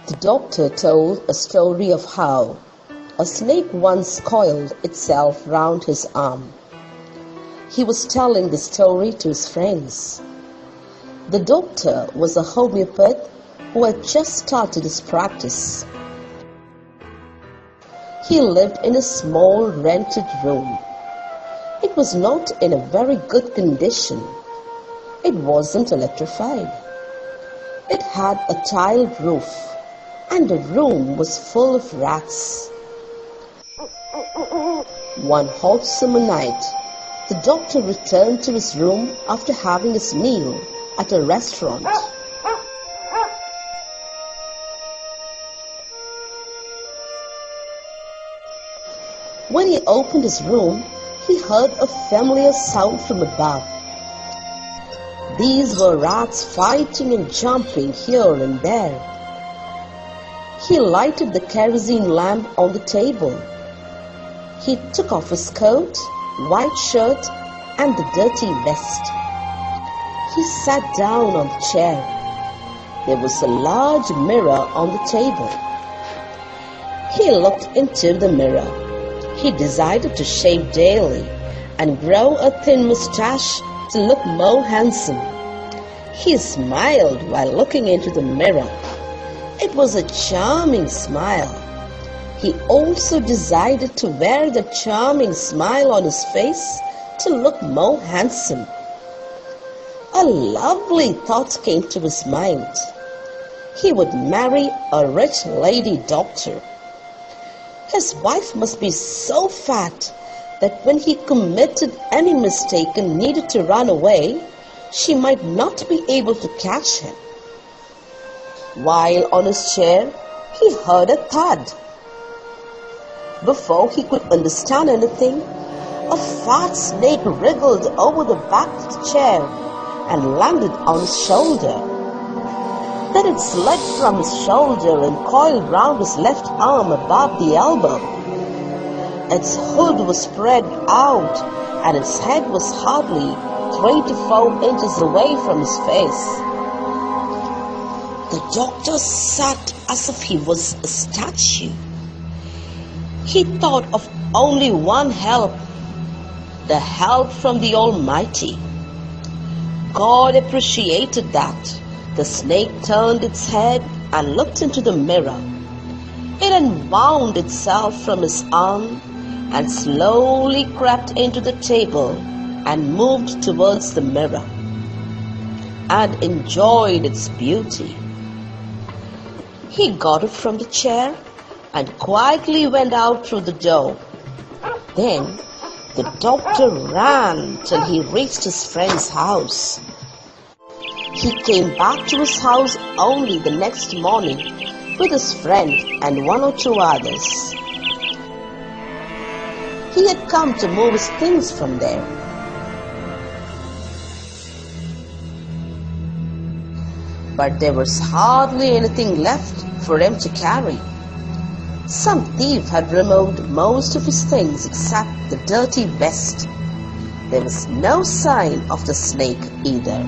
The doctor told a story of how a snake once coiled itself round his arm. He was telling the story to his friends. The doctor was a homeopath who had just started his practice. He lived in a small rented room. It was not in a very good condition. It wasn't electrified. It had a tiled roof, and the room was full of rats. One hot summer night, the doctor returned to his room after having his meal at a restaurant. When he opened his room, he heard a familiar sound from above. These were rats fighting and jumping here and there. He lighted the kerosene lamp on the table. He took off his coat, white shirt, and the dirty vest. He sat down on the chair. There was a large mirror on the table. He looked into the mirror. He decided to shave daily and grow a thin mustache to look more handsome. He smiled while looking into the mirror. It was a charming smile. He also decided to wear the charming smile on his face to look more handsome. A lovely thought came to his mind. He would marry a rich lady doctor. His wife must be so fat that when he committed any mistake and needed to run away, she might not be able to catch him. While on his chair, he heard a thud. Before he could understand anything, a fat snake wriggled over the back of the chair and landed on his shoulder. Then it slid from his shoulder and coiled round his left arm above the elbow. Its hood was spread out and its head was hardly 3 to 4 inches away from his face. The doctor sat as if he was a statue. He thought of only one help, the help from the Almighty. God appreciated that. The snake turned its head and looked into the mirror. It unwound itself from his arm and slowly crept into the table and moved towards the mirror and enjoyed its beauty. He got up from the chair and quietly went out through the door. Then the doctor ran till he reached his friend's house. He came back to his house only the next morning with his friend and 1 or 2 others. He had come to move his things from there. But there was hardly anything left for him to carry. Some thief had removed most of his things except the dirty vest. There was no sign of the snake either.